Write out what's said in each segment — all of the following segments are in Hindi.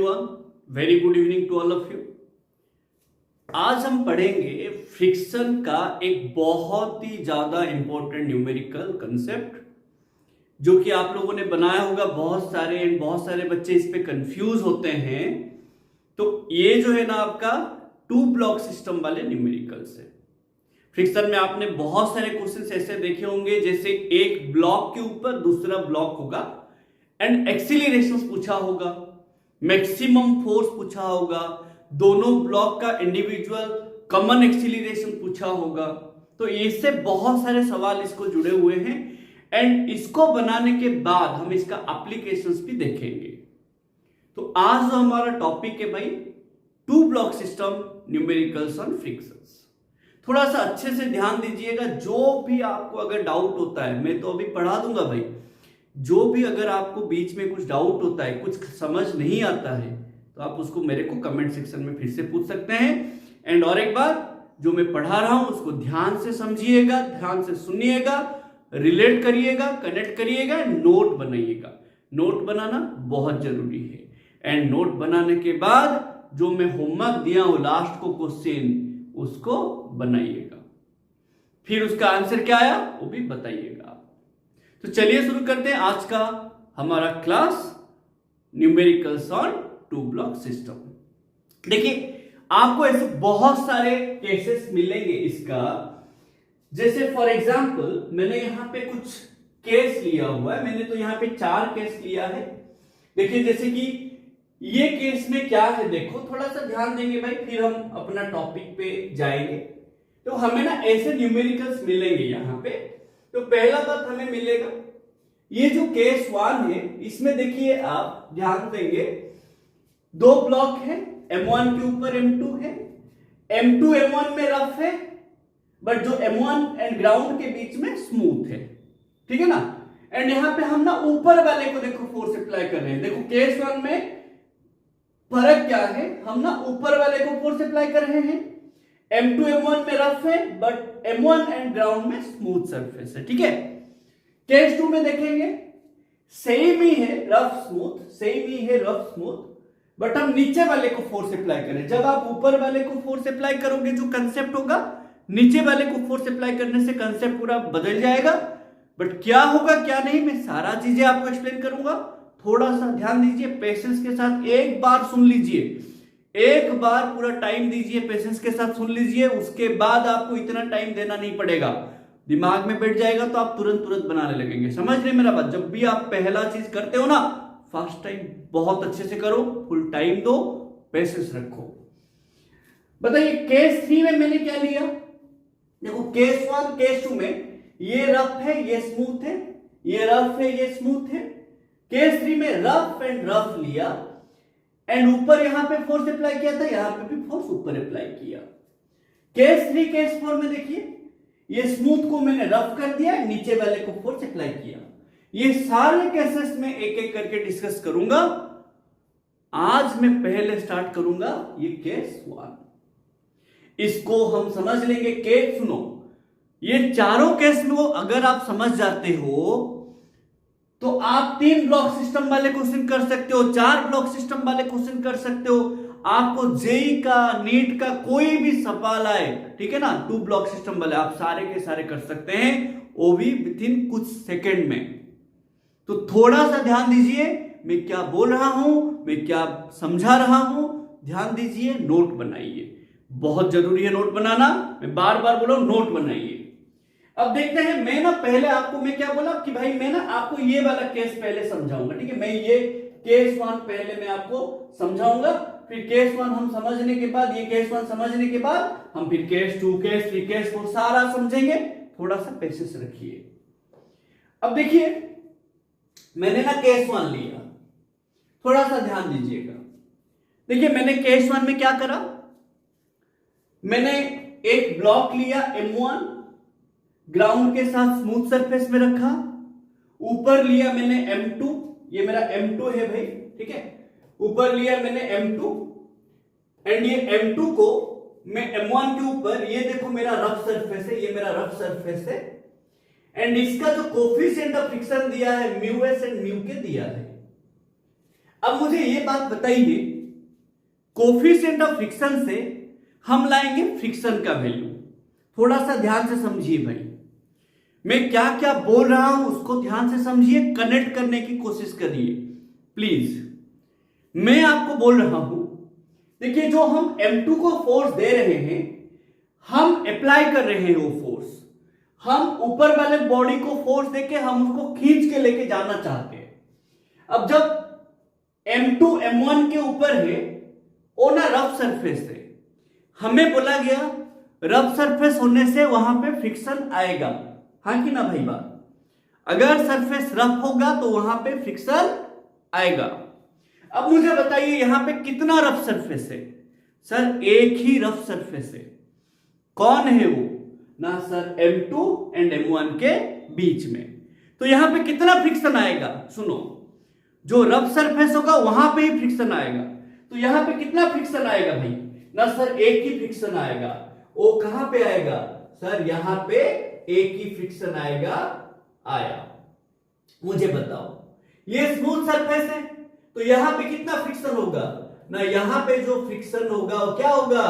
Everyone, very good evening to all of you. आज हम पढ़ेंगे फ्रिक्शन का एक बहुत ही ज्यादा इंपॉर्टेंट न्यूमेरिकल कंसेप्ट जो कि आप लोगों ने बनाया होगा बहुत सारे बच्चे इस पे कंफ्यूज होते हैं। तो ये जो है ना आपका 2 ब्लॉक सिस्टम वाले न्यूमेरिकल्स है। फ्रिक्शन में आपने बहुत सारे क्वेश्चंस ऐसे देखे होंगे जैसे एक ब्लॉक के ऊपर दूसरा ब्लॉक होगा एंड एक्सीलरेशन पूछा होगा, मैक्सिमम फोर्स पूछा होगा, दोनों ब्लॉक का इंडिविजुअल कॉमन एक्सीलरेशन पूछा होगा। तो इससे बहुत सारे सवाल इसको जुड़े हुए हैं एंड इसको बनाने के बाद हम इसका एप्लीकेशंस भी देखेंगे। तो आज जो हमारा टॉपिक है भाई 2 block system numericals on frictions. थोड़ा सा अच्छे से ध्यान दीजिएगा, जो भी आपको अगर डाउट होता है मैं तो अभी पढ़ा दूंगा भाई, जो भी अगर आपको बीच में कुछ डाउट होता है, कुछ समझ नहीं आता है तो आप उसको मेरे को कमेंट सेक्शन में फिर से पूछ सकते हैं। एंड और एक बार, जो मैं पढ़ा रहा हूं उसको ध्यान से समझिएगा, ध्यान से सुनिएगा, रिलेट करिएगा, कनेक्ट करिएगा, नोट बनाइएगा। नोट बनाना बहुत जरूरी है एंड नोट बनाने के बाद जो मैं होमवर्क दिया हूं लास्ट को क्वेश्चन उसको बनाइएगा, फिर उसका आंसर क्या आया वो भी बताइएगा। तो चलिए शुरू करते हैं आज का हमारा class numericals on 2 block system. देखिए आपको ऐसे बहुत सारे केसेस मिलेंगे इसका, जैसे फॉर एग्जांपल मैंने यहां पे कुछ केस लिया हुआ है, मैंने तो यहां पे 4 केस लिया है। देखिए जैसे कि ये केस में क्या है, देखो थोड़ा सा ध्यान देंगे भाई, फिर हम अपना टॉपिक पे जाएंगे। तो हमें ना ऐसे न्यूमेरिकल्स मिलेंगे यहां पे। तो पहला बात हमें मिलेगा ये जो केस 1 है, इसमें देखिए आप ध्यान देंगे 2 ब्लॉक है, M1 के ऊपर M2 है, M2 M1 में रफ है बट जो M1 एंड ग्राउंड के बीच में स्मूथ है, ठीक है ना। एंड यहां पे हम ना ऊपर वाले को देखो फोर्स अप्लाई कर रहे हैं। देखो केस 1 में फर्क क्या है, हम ना ऊपर वाले को फोर्स अप्लाई कर रहे हैं। M2 M1 में रफ है बट M1 एंड ग्राउंड में स्मूथ सरफेस है, ठीक है। केस 2 में देखेंगे सेम ही है रफ स्मूथ, सेम ही है रफ स्मूथ, बट हम नीचे वाले को फोर्स अप्लाई करें। जब आप ऊपर वाले को फोर्स अप्लाई करोगे जो कंसेप्ट होगा, नीचे वाले को फोर्स अप्लाई करने से कंसेप्ट पूरा बदल जाएगा। बट क्या होगा क्या नहीं, मैं सारा चीजें आपको एक्सप्लेन करूंगा। थोड़ा सा ध्यान दीजिए, पेशेंस के साथ एक बार सुन लीजिए, एक बार पूरा टाइम दीजिए, पेशेंस के साथ सुन लीजिए। उसके बाद आपको इतना टाइम देना नहीं पड़ेगा, दिमाग में बैठ जाएगा तो आप तुरंत बनाने लगेंगे। समझ रहे मेरा बात? जब भी आप पहला चीज करते हो ना, फर्स्ट टाइम बहुत अच्छे से करो, फुल टाइम दो, पेशेंस रखो। बताइए केस 3 में मैंने क्या लिया। देखो केस 1 केस 2 में ये रफ है ये स्मूथ है, ये रफ है ये स्मूथ है। केस 3 में रफ एंड रफ लिया एंड ऊपर यहां पे फोर्स अप्लाई किया था, यहां पे भी फोर्स ऊपर अप्लाई किया। केस 3 केस 4 में देखिए ये स्मूथ को मैंने रफ कर दिया, नीचे वाले को फोर्स अप्लाई किया। ये सारे केसेस में एक एक करके डिस्कस करूंगा। आज मैं पहले स्टार्ट करूंगा ये केस 1, इसको हम समझ लेंगे। केस सुनो, ये चारों केस में अगर आप समझ जाते हो तो आप 3 ब्लॉक सिस्टम वाले क्वेश्चन कर सकते हो, 4 ब्लॉक सिस्टम वाले क्वेश्चन कर सकते हो। आपको जेई का, नीट का कोई भी सवाल आए, ठीक है ना, 2 ब्लॉक सिस्टम वाले आप सारे के सारे कर सकते हैं, वो भी विद इन कुछ सेकेंड में। तो थोड़ा सा ध्यान दीजिए, मैं क्या बोल रहा हूं, मैं क्या समझा रहा हूं, ध्यान दीजिए, नोट बनाइए। बहुत जरूरी है नोट बनाना, मैं बार बार बोल रहा हूं नोट बनाइए। अब देखते हैं, मैं ना पहले आपको मैं क्या बोला कि भाई मैं ना आपको ये वाला केस पहले समझाऊंगा, ठीक है। मैं ये केस 1 पहले मैं आपको समझाऊंगा, फिर केस 1 हम समझने के बाद, ये केस 1 समझने के बाद हम फिर केस 2 केस 3 केस 4 सारा समझेंगे। थोड़ा सा पेशेंस रखिए। अब देखिए मैंने ना केस 1 लिया, थोड़ा सा ध्यान दीजिएगा। देखिए मैंने केस 1 में क्या करा, मैंने एक ब्लॉक लिया M1, ग्राउंड के साथ स्मूथ सरफेस में रखा। ऊपर लिया मैंने M2, ये मेरा M2 है भाई, ठीक है। ऊपर लिया मैंने M2 एंड ये M2 को मैं M1 के ऊपर, ये देखो मेरा रफ सरफेस है, ये मेरा रफ सरफेस है एंड इसका जो कोफिशिएंट ऑफ फ्रिक्शन दिया है म्यू एस एंड म्यू के दिया है। अब मुझे ये बात बताइए, कोफिशिएंट ऑफ फ्रिक्शन से हम लाएंगे फ्रिक्शन का वैल्यू। थोड़ा सा ध्यान से समझिए भाई, मैं क्या क्या बोल रहा हूं उसको ध्यान से समझिए, कनेक्ट करने की कोशिश करिए प्लीज। मैं आपको बोल रहा हूं, देखिए जो हम M2 को फोर्स दे रहे हैं, हम अप्लाई कर रहे हैं वो फोर्स, हम ऊपर वाले बॉडी को फोर्स देके हम उसको खींच के लेके जाना चाहते हैं। अब जब M2 M1 के ऊपर है, वो ना रफ सरफेस है, हमें बोला गया रफ सरफेस होने से वहां पे फ्रिक्शन आएगा, हाँ कि ना भाई बात। अगर सरफेस रफ होगा तो वहां पे फ्रिक्शन आएगा। अब मुझे बताइए यहां पे कितना रफ सरफेस है? सर एक ही रफ सरफेस है। कौन है वो? ना सर M2 एंड M1 के बीच में। तो यहां पे कितना फ्रिक्शन आएगा? सुनो, जो रफ सरफेस होगा वहां पे ही फ्रिक्शन आएगा। तो यहां पे कितना फ्रिक्शन आएगा भाई? ना सर एक ही फ्रिक्शन आएगा। वो कहां पे आएगा? सर यहां पे एक ही फ्रिक्शन आएगा। आया, मुझे बताओ, ये स्मूथ सरफेस है तो यहां पे कितना फ्रिक्शन होगा? ना यहां पे जो फ्रिक्शन होगा वो क्या होगा?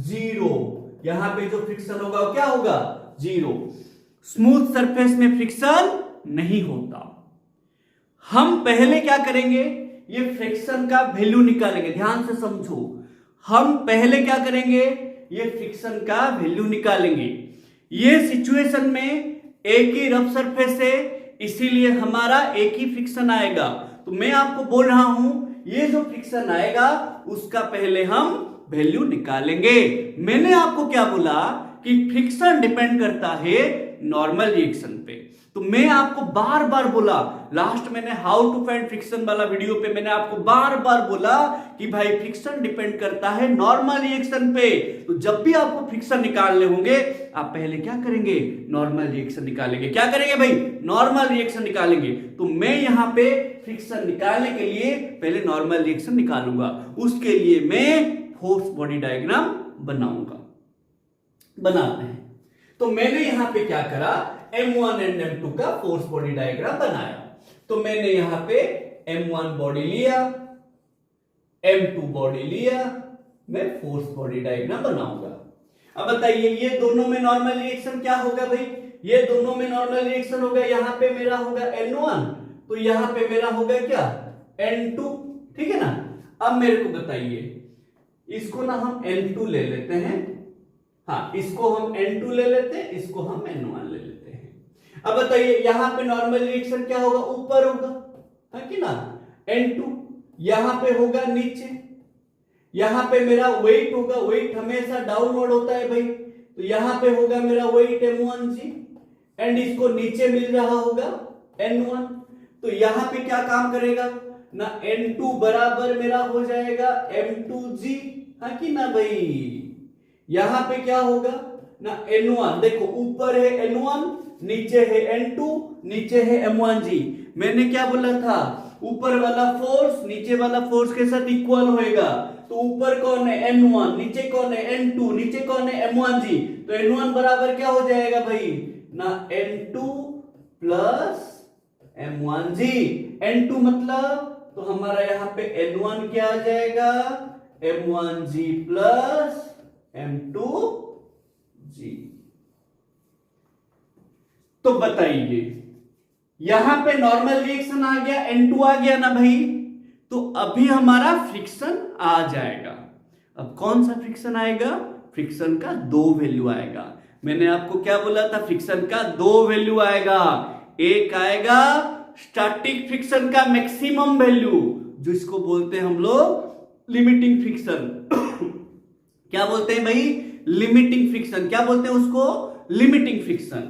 जीरो। यहां पे जो फ्रिक्शन होगा वो क्या होगा? जीरो। स्मूथ सरफेस में फ्रिक्शन नहीं होता। हम पहले क्या करेंगे? ये फ्रिक्शन का वैल्यू निकालेंगे। ध्यान से समझो, हम पहले क्या करेंगे? ये फ्रिक्शन का वैल्यू निकालेंगे। ये सिचुएशन में एक ही रफ सरफेस है, इसीलिए हमारा एक ही फ्रिक्शन आएगा। तो मैं आपको बोल रहा हूं, ये जो फ्रिक्शन आएगा उसका पहले हम वैल्यू निकालेंगे। मैंने आपको क्या बोला कि फ्रिक्शन डिपेंड करता है नॉर्मल रिएक्शन पे। तो मैं आपको बार बार बोला, लास्ट मैंने हाउ टू फाइंड फ्रिक्शन वाला वीडियो पे मैंने आपको बार बार बोला कि भाई फ्रिक्शन डिपेंड करता है नॉर्मल रिएक्शन पे। तो जब भी आपको फ्रिक्शन निकालने होंगे, आप पहले क्या करेंगे? नॉर्मल रिएक्शन निकालेंगे। क्या करेंगे भाई? नॉर्मल रिएक्शन निकालेंगे। तो मैं यहां पे फ्रिक्शन निकालने के लिए पहले नॉर्मल रिएक्शन निकालूंगा, उसके लिए मैं फोर्स बॉडी डायग्राम बनाऊंगा। बनाते हैं। तो मैंने यहां पे क्या करा? M1 एंड M2 का फोर्स बॉडी डायग्राम बनाया। तो मैंने यहां पे M1 बॉडी लिया, M2 बॉडी लिया, मैं फोर्स बॉडी डायग्राम बनाऊंगा। अब बताइए ये दोनों में नॉर्मल रिएक्शन क्या होगा भाई? ये दोनों में नॉर्मल रिएक्शन होगा, यहां पे मेरा होगा N1, तो यहां पे मेरा होगा क्या? N2, ठीक है ना। अब मेरे को बताइए, इसको ना हम N2 ले लेते हैं, हाँ इसको हम N2 ले लेते हैं, इसको हम N1 ले लेते हैं। अब बताइए यहां पे नॉर्मल रिएक्शन क्या होगा? ऊपर होगा, है कि ना। N2 यहां पे होगा नीचे, यहां पे मेरा वेट होगा, वेट हमेशा डाउनवर्ड होता है भाई, तो यहां पे होगा मेरा वेट M1G एंड इसको नीचे मिल रहा होगा N1। तो यहां पे क्या काम करेगा? ना N2 बराबर मेरा हो जाएगा M2G, है कि ना भाई। यहां पे क्या होगा? ना N1, देखो ऊपर है N1, नीचे है N2, नीचे है M1G। मैंने क्या बोला था? ऊपर वाला फोर्स नीचे वाला फोर्स के साथ इक्वल होएगा। तो ऊपर कौन है? N1, नीचे कौन है? N2, नीचे कौन है? M1G। तो N1 बराबर क्या हो जाएगा भाई? ना N2 प्लस M1G। N2 मतलब तो हमारा यहां पे N1 क्या आ जाएगा? M1G plus M2G। तो बताइए यहां पे नॉर्मल रिएक्शन आ गया, N2 आ गया ना भाई, तो अभी हमारा फ्रिक्शन आ जाएगा। अब कौन सा फ्रिक्शन आएगा? फ्रिक्शन का दो वैल्यू आएगा। मैंने आपको क्या बोला था? फ्रिक्शन का दो वैल्यू आएगा। एक आएगा स्टैटिक फ्रिक्शन का मैक्सिमम वैल्यू, जिसको बोलते हैं हम लोग लिमिटिंग फ्रिक्शन। क्या बोलते हैं भाई? Limiting friction. क्या बोलते हैं उसको? Limiting friction.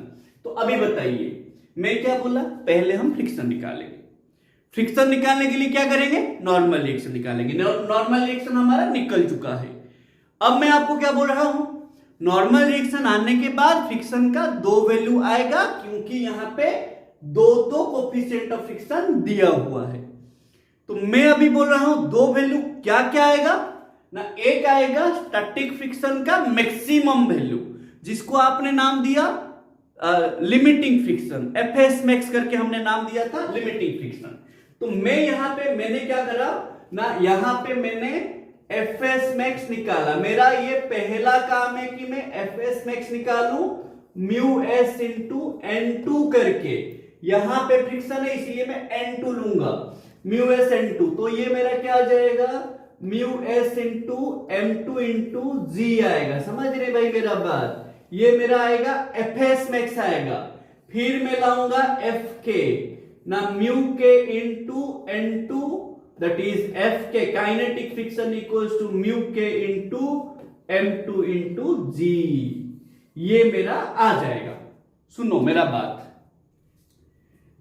तो अभी बताइए मैं क्या बोला? पहले हम फ्रिक्शन निकालेंगे। फ्रिक्शन निकालने के लिए क्या करेंगे? नॉर्मल रिएक्शन निकालेंगे। नॉर्मल रिएक्शन हमारा निकल चुका है। अब मैं आपको क्या बोल रहा हूं? नॉर्मल रिएक्शन आने के बाद फ्रिक्शन का दो वैल्यू आएगा, क्योंकि यहां पे दो कोफिशिएंट ऑफ फ्रिक्शन दिया हुआ है। तो मैं अभी बोल रहा हूं दो वैल्यू क्या क्या आएगा ना। एक आएगा स्टैटिक फ्रिक्शन का मैक्सिमम वैल्यू, जिसको आपने नाम दिया लिमिटिंग फ्रिक्शन, FS मैक्स करके हमने नाम दिया था लिमिटिंग फ्रिक्शन। तो मैं यहां पे मैंने क्या करा ना, यहां पे मैंने एफएस मैक्स निकाला। मेरा ये पहला काम है कि मैं एफएस मैक्स निकालूं म्यू एस इंटू N2 करके। यहां पे फ्रिक्शन है इसलिए मैं N2 लूंगा, म्यू एस N2। तो ये मेरा क्या आ जाएगा, mu S into M2 into G आएगा। समझ रहे भाई मेरा बात, ये मेरा आएगा एफएस मैक्स आएगा। फिर मैं लाऊंगा एफ के ना, mu K into N2 that is F K kinetic friction equals to mu K into M2 into G. ये मेरा आ जाएगा। सुनो मेरा बात,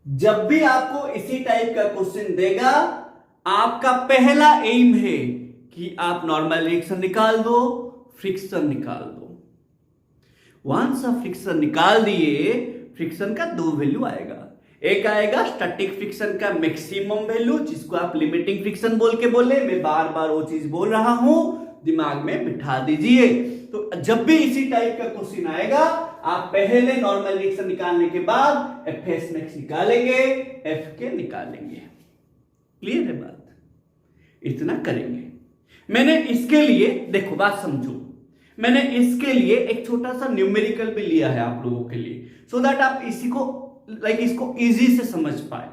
जब भी आपको इसी टाइप का क्वेश्चन देगा, आपका पहला एम है कि आप नॉर्मल रिएक्शन निकाल दो, फ्रिक्शन निकाल दो। वंस आप फ्रिक्शन निकाल दिए, फ्रिक्शन का दो वैल्यू आएगा। एक आएगा स्टैटिक फ्रिक्शन का मैक्सिमम वैल्यू, जिसको आप लिमिटिंग फ्रिक्शन बोल के बोले। मैं बार बार वो चीज बोल रहा हूं, दिमाग में बिठा दीजिए। तो जब भी इसी टाइप का क्वेश्चन आएगा, आप पहले नॉर्मल रिएक्शन निकालने के बाद एफएस मैक्स निकालेंगे, एफ के निकालेंगे। क्लियर है बात, इतना करेंगे। मैंने इसके लिए देखो बात समझो, मैंने इसके लिए एक छोटा सा न्यूमेरिकल भी लिया है आप लोगों के लिए, सो दैट आप इसी को इसको इजी से समझ पाए।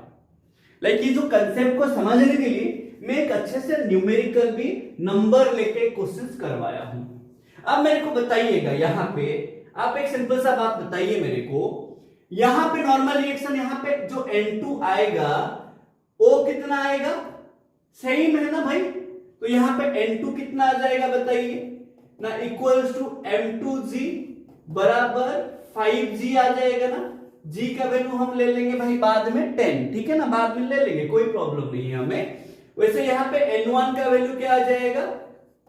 ये जो कंसेप्ट को समझने के लिए मैं एक अच्छे से न्यूमेरिकल भी नंबर लेके क्वेश्चंस करवाया हूं। अब मेरे को बताइएगा, यहां पे आप एक सिंपल सा बात बताइए मेरे को, यहां पे नॉर्मल रिएक्शन, यहां पे जो N2 आएगा वो कितना आएगा, सेम है ना भाई। तो यहां पे N2 कितना आ जाएगा बताइए ना, इक्वल्स टू M2G बराबर 5G आ जाएगा ना। G का वैल्यू हम ले लेंगे भाई बाद में 10, ठीक है ना, बाद में ले लेंगे, कोई प्रॉब्लम नहीं है हमें। वैसे यहां पे N1 का वैल्यू क्या आ जाएगा,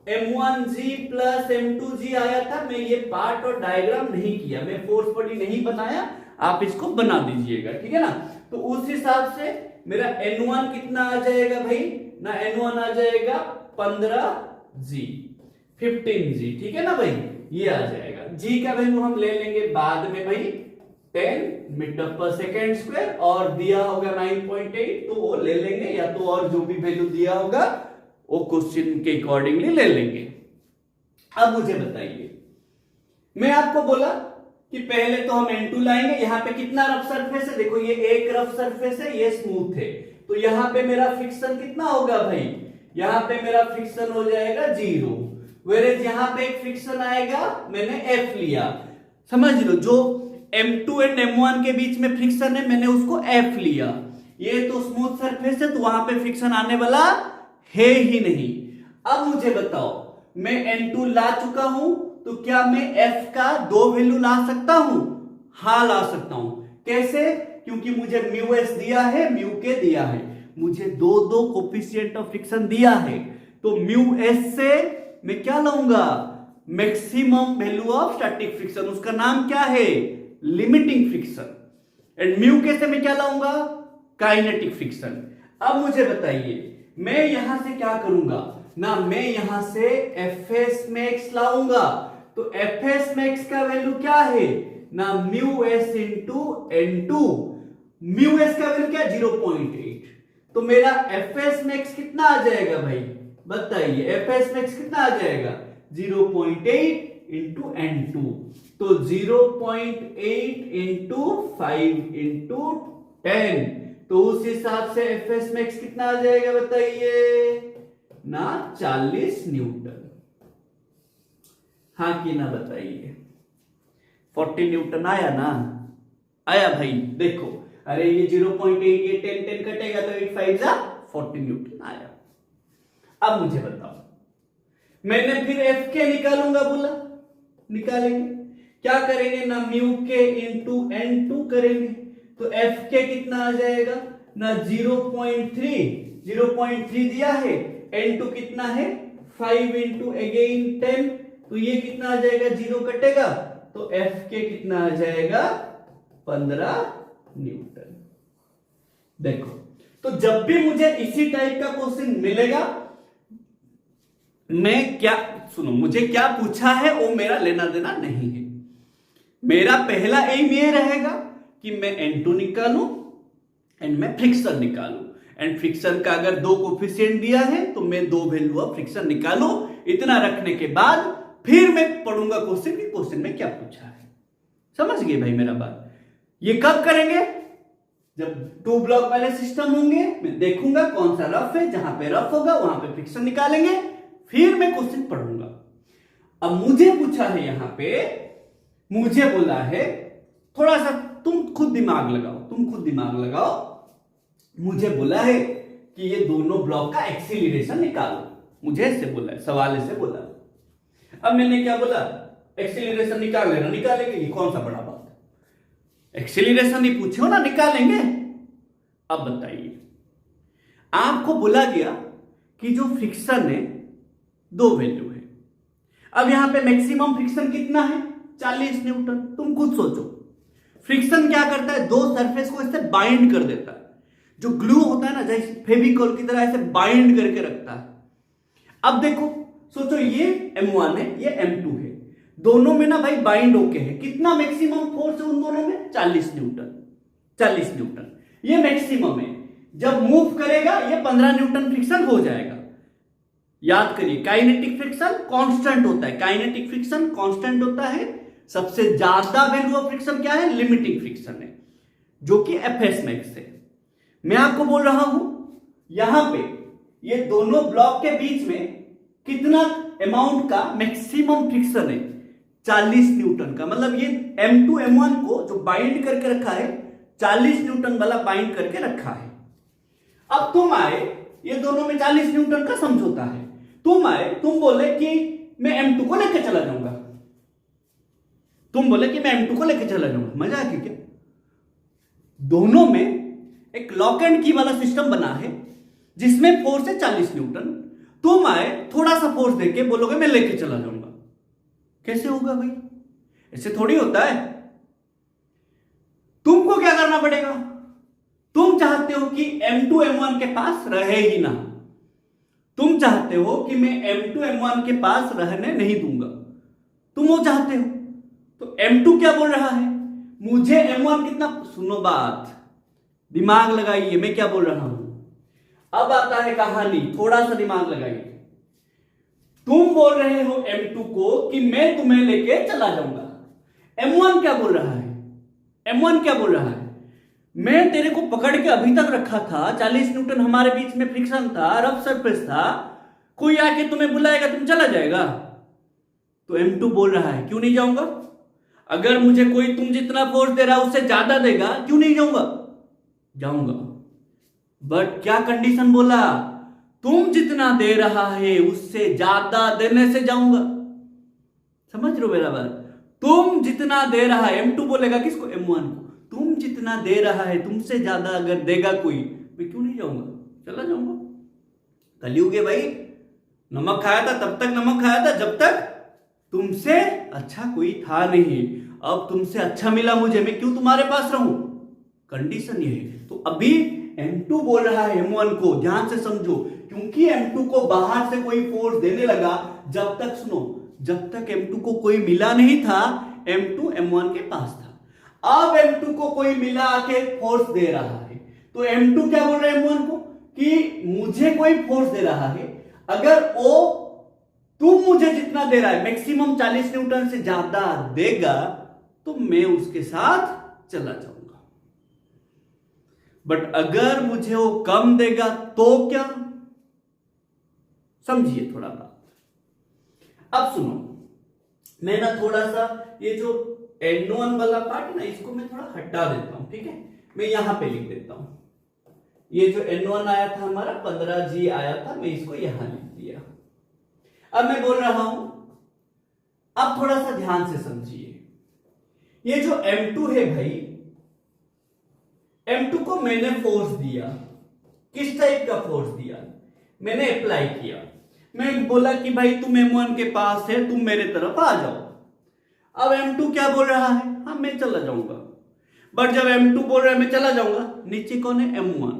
M1G प्लस M2G आया था। मैं ये पार्ट और डायग्राम नहीं किया, मैं फोर्स बॉडी नहीं बनाया, आप इसको बना दीजिएगा, ठीक है ना। तो उस हिसाब से मेरा N1 कितना आ जाएगा भाई ना, N1 आ जाएगा 15G 15G, ठीक है ना भाई, ये आ जाएगा। G का वैल्यू हम ले लेंगे बाद में भाई 10 मीटर पर सेकेंड स्क्वायर, और दिया होगा 9.8 तो वो ले लेंगे, या तो और जो भी वैल्यू दिया होगा वो क्वेश्चन के अकॉर्डिंगली ले लेंगे। अब मुझे बताइए, मैं आपको बोला कि पहले तो हम N2 लाएंगे। यहां पे कितना रफ सरफेस है, देखो ये एक रफ सरफेस है, ये स्मूथ है, तो यहां पे मेरा फ्रिक्शन कितना होगा भाई, यहां पे मेरा फ्रिक्शन हो जाएगा 0। वेरेज यहां पे एक फ्रिक्शन आएगा, मैंने F लिया, समझ लो, जो M2 एंड M1 के बीच में फ्रिक्शन है, मैंने उसको F लिया। ये तो स्मूथ सरफेस है, तो वहां पे फ्रिक्शन आने वाला है ही नहीं। अब मुझे बताओ, मैं N2 ला चुका हूं, तो क्या मैं F का दो वैल्यू ला सकता हूं? हाँ ला सकता हूं। कैसे? क्योंकि मुझे म्यू एस दिया है, म्यू के दिया है, मुझे दो दो कोफिशिएंट ऑफ फ्रिक्शन दिया है, तो म्यू एस से मैं क्या लाऊंगा, maximum value of static friction, उसका नाम क्या है, लिमिटिंग फ्रिक्शन। एंड म्यू के से मैं क्या लाऊंगा, काइनेटिक फ्रिक्शन। अब मुझे बताइए, मैं यहां से क्या करूंगा ना, मैं यहां से एफएस मैक्स लाऊंगा। तो एफएस मैक्स का वैल्यू क्या है ना, mu S into N2। Mu S का वैल्यू क्या, 0.8। तो मेरा एफएस मैक्स कितना आ जाएगा भाई, बताइए, एफएस मैक्स कितना आ जाएगा, 0.8 इंटू N2। तो 0.8 इंटू 5 इंटू 10, तो उस हिसाब से एफएस मैक्स कितना आ जाएगा बताइए ना, 40 न्यूटन। हाँ कि ना बताइए, 40 न्यूटन आया ना, आया भाई। देखो, अरे ये 0.8, ये 10 कटेगा तो 8 5 जा 40 न्यूटन आया। अब मुझे बताओ, मैंने फिर एफ के निकालूंगा, बोला निकालेंगे, क्या करेंगे ना, म्यू के इंटू N2 करेंगे। तो एफ के कितना आ जाएगा ना, 0.3 दिया है, N2 कितना है 5 इंटू अगेन 10, तो ये कितना आ जाएगा, 0 कटेगा, तो एफ के कितना आ जाएगा 15 न्यूटन। देखो, तो जब भी मुझे इसी टाइप का क्वेश्चन मिलेगा, मैं क्या, सुनो, मुझे क्या पूछा है वो मेरा लेना देना नहीं है। मेरा पहला एम ये रहेगा कि मैं N2 निकालूं एंड मैं फ्रिक्शन निकालूं, एंड फ्रिक्शन का अगर 2 कोफिशिएंट दिया है तो मैं 2 वैल्यू ऑफ फ्रिक्शन निकालो। इतना रखने के बाद फिर मैं पढ़ूंगा क्वेश्चन कि क्वेश्चन में क्या पूछा है। समझ गए भाई मेरा बात? ये कब करेंगे? जब 2 ब्लॉक वाले सिस्टम होंगे, मैं देखूंगा कौन सा रफ है, जहां पे रफ होगा वहां पे फ्रिक्शन निकालेंगे, फिर मैं क्वेश्चन पढ़ूंगा। अब मुझे पूछा है यहां पे, मुझे बोला है थोड़ा सा तुम खुद दिमाग लगाओ, मुझे बोला है कि ये दोनों ब्लॉक का एक्सीलरेशन निकालो। मुझे ऐसे बोला है, सवाल ऐसे बोला। अब मैंने क्या बोला? एक्सीलरेशन निकाल लेना। निकालेंगे, ये कौन सा बड़ा बात है? एक्सीलरेशन ही पूछे हो ना, निकालेंगे। अब बताइए, आपको बोला गया कि जो फ्रिक्शन है 2 वैल्यू है। अब यहां पे मैक्सिमम फ्रिक्शन कितना है? 40 न्यूटन। तुम खुद सोचो, फ्रिक्शन क्या करता है? 2 सरफेस को इससे बाइंड कर देता है। जो ग्लू होता है ना, जैसे फेविकॉल की तरह ऐसे बाइंड करके रखता है। अब देखो, सोचो ये M1 है, ये M2 है, दोनों में ना भाई बाइंड होके है। कितना मैक्सिमम फोर्स है उन दोनों में? 40 न्यूटन। 40 न्यूटन ये मैक्सिमम है। जब मूव करेगा ये 15 न्यूटन फ्रिक्शन हो जाएगा। याद करिए, काइनेटिक फ्रिक्शन कांस्टेंट होता है। काइनेटिक फ्रिक्शन कांस्टेंट होता है। सबसे ज्यादा वैल्यू ऑफ फ्रिक्शन क्या है? लिमिटिंग फ्रिक्शन है, जो कि Fs मैक्स है। मैं आपको बोल रहा हूं यहां पे ये दोनों ब्लॉक के बीच में कितना अमाउंट का मैक्सिमम फ्रिक्शन है? 40 न्यूटन का। मतलब ये M2 M1 को जो बाइंड करके रखा है, 40 न्यूटन वाला बाइंड करके रखा है। अब तुम आए, ये दोनों में 40 न्यूटन का समझौता है। तुम आए, तुम बोले कि मैं M2 को लेकर चला जाऊंगा। मजा आ गया क्या? दोनों में एक लॉक एंड की वाला सिस्टम बना है जिसमें फोर्स है 40 न्यूटन। तुम आए, थोड़ा सा फोर्स देके बोलोगे मैं लेके चला जाऊंगा। कैसे होगा भाई? ऐसे थोड़ी होता है। तुमको क्या करना पड़ेगा? तुम चाहते हो कि M2 M1 के पास रहे ही ना। तुम चाहते हो कि मैं M2 M1 के पास रहने नहीं दूंगा। तुम वो चाहते हो। तो M2 क्या बोल रहा है? मुझे M1 कितना, सुनो बात, दिमाग लगाइए, मैं क्या बोल रहा हूं। अब आता है कहानी, थोड़ा सा दिमाग लगाइए। तुम बोल रहे हो M2 को कि मैं तुम्हें लेके चला जाऊंगा। M1 क्या बोल रहा है? मैं तेरे को पकड़ के अभी तक रखा था, 40 न्यूटन हमारे बीच में फ्रिक्शन था, रफ सरफेस था, कोई आके तुम्हें बुलाएगा, तुम चला जाएगा। तो M2 बोल रहा है क्यों नहीं जाऊंगा? अगर मुझे कोई तुम जितना फोर्स दे रहा है उससे ज्यादा देगा, क्यों नहीं जाऊंगा। बट क्या कंडीशन बोला? तुम जितना दे रहा है उससे ज्यादा देने से जाऊंगा। समझ रहे हो मेरा बात? तुम जितना दे रहा है, M2 बोलेगा किसको? M1 को। तुम जितना दे रहा है तुमसे ज्यादा अगर देगा कोई, मैं क्यों नहीं जाऊंगा, चला जाऊंगा। कलयुग है भाई। नमक खाया था तब तक नमक खाया था जब तक तुमसे अच्छा कोई था नहीं। अब तुमसे अच्छा मिला मुझे, मैं क्यों तुम्हारे पास रहूं? कंडीशन ये है। तो अभी M2 बोल रहा है M1 को, ध्यान से समझो, क्योंकि M2 को बाहर से कोई फोर्स देने लगा। जब तक M2 को कोई मिला नहीं था, M2 M1 के पास था। अब M2 को कोई मिला आके फोर्स दे रहा है, तो M2 क्या बोल रहा है M1 को कि मुझे कोई फोर्स दे रहा है, अगर वो तुम मुझे जितना दे रहा है मैक्सिमम 40 न्यूटन से ज्यादा देगा तो मैं उसके साथ चला जाऊंगा। बट अगर मुझे वो कम देगा तो क्या? समझिए थोड़ा बात। अब सुनो, मैं ना थोड़ा सा ये जो N1 वाला पार्ट है ना, इसको मैं थोड़ा हटा देता हूं, ठीक है? मैं यहां पे लिख देता हूं। ये जो N1 आया था हमारा 15G आया था, मैं इसको यहां लिख दिया। अब मैं बोल रहा हूं, अब थोड़ा सा ध्यान से समझिए। ये जो M2 है भाई, M2 को मैंने फोर्स दिया। किस टाइप का फोर्स दिया? मैंने अप्लाई किया। मैं बोला कि भाई तुम M1 के पास है, तुम मेरे तरफ आ जाओ। अब M2 क्या बोल रहा है? हाँ मैं चला जाऊंगा। बट जब M2 बोल रहा है मैं चला जाऊंगा, नीचे कौन है? M1।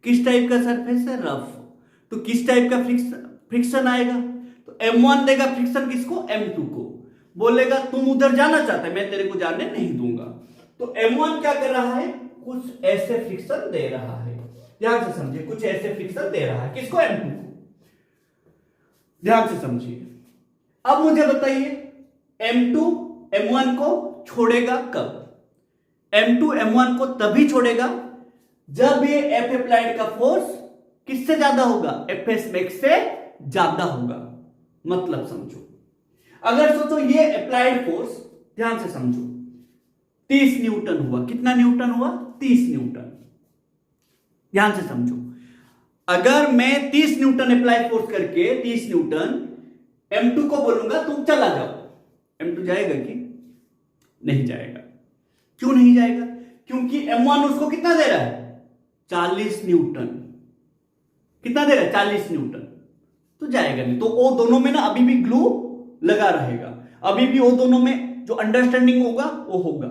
किस टाइप का सरफेस है? रफ। तो किस टाइप का फ्रिक्शन आएगा? तो M1 देगा फ्रिक्शन किसको? M2 को। बोलेगा तुम उधर जाना चाहते है, मैं तेरे को जाने नहीं दूंगा। तो M1 क्या कर रहा है? कुछ ऐसे फ्रिक्शन दे रहा है। ध्यान से समझिए, कुछ ऐसे फ्रिक्शन दे रहा है, किसको, M2 को। ध्यान से समझिए, अब मुझे बताइए M2 M1 को छोड़ेगा कब? M2 M1 को तभी छोड़ेगा जब ये F अप्लाइड का फोर्स किससे ज्यादा होगा? Fs मैक्स से ज्यादा होगा। मतलब समझो, अगर सोचो ये अप्लाइड फोर्स, ध्यान से समझो, 30 न्यूटन हुआ। कितना न्यूटन हुआ? 30 न्यूटन। ध्यान से समझो, अगर मैं 30 न्यूटन अप्लाई फोर्स करके 30 न्यूटन M2 को बोलूंगा तुम चला जाओ, M2 जाएगा कि नहीं जाएगा? क्यों नहीं जाएगा? क्योंकि M1 उसको कितना दे रहा है? 40 न्यूटन। कितना दे रहा है? 40 न्यूटन। तो जाएगा नहीं। तो वो दोनों में ना अभी भी ग्लू लगा रहेगा, अभी भी वो दोनों में जो अंडरस्टैंडिंग होगा वो होगा।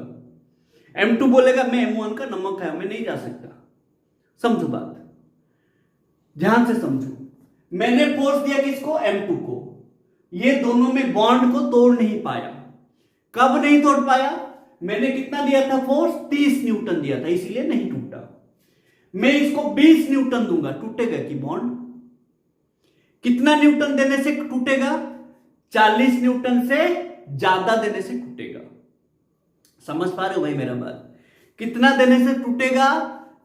M2 बोलेगा मैं M1 का नमक खाया, मैं नहीं जा सकता। समझो बात, ध्यान से समझो। मैंने फोर्स दिया किसको? M2 को। ये दोनों में बॉन्ड को तोड़ नहीं पाया। कब नहीं तोड़ पाया? मैंने कितना दिया था फोर्स? 30 न्यूटन दिया था, इसीलिए नहीं टूटा। मैं इसको 20 न्यूटन दूंगा, टूटेगा कि बॉन्ड? कितना न्यूटन देने से टूटेगा? 40 न्यूटन से ज्यादा देने से टूटेगा। समझ पा रहे हो भाई मेरा बात? कितना देने से टूटेगा?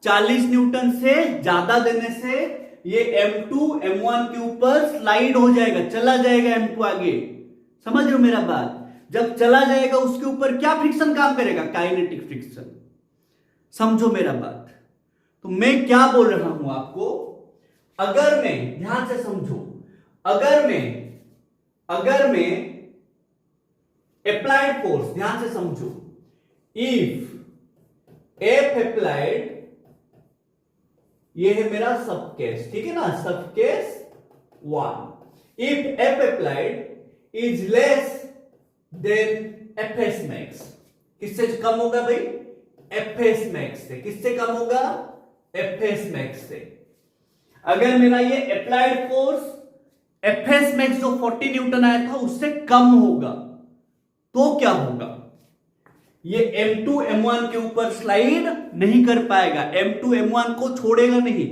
40 न्यूटन से ज्यादा देने से ये M2 M1 के ऊपर स्लाइड हो जाएगा, चला जाएगा M2 आगे। समझ रहे हो मेरा बात? जब चला जाएगा उसके ऊपर क्या फ्रिक्शन काम करेगा? Kinetic friction. समझो मेरा बात। तो मैं क्या बोल रहा हूं आपको, अगर मैं, ध्यान से समझो, अगर मैं अप्लाइड फोर्स, ध्यान से समझो, इफ F अप्लाइड, ये है मेरा सब केस, ठीक है ना, सब case 1, if F applied is less than Fs max. किससे कम होगा भाई? Fs मैक्स से। किससे कम होगा? Fs मैक्स से। अगर मेरा ये अप्लाइड फोर्स Fs मैक्स जो 40 न्यूटन आया था उससे कम होगा तो क्या होगा? ये M2 M1 के ऊपर स्लाइड नहीं कर पाएगा, M2 M1 को छोड़ेगा नहीं,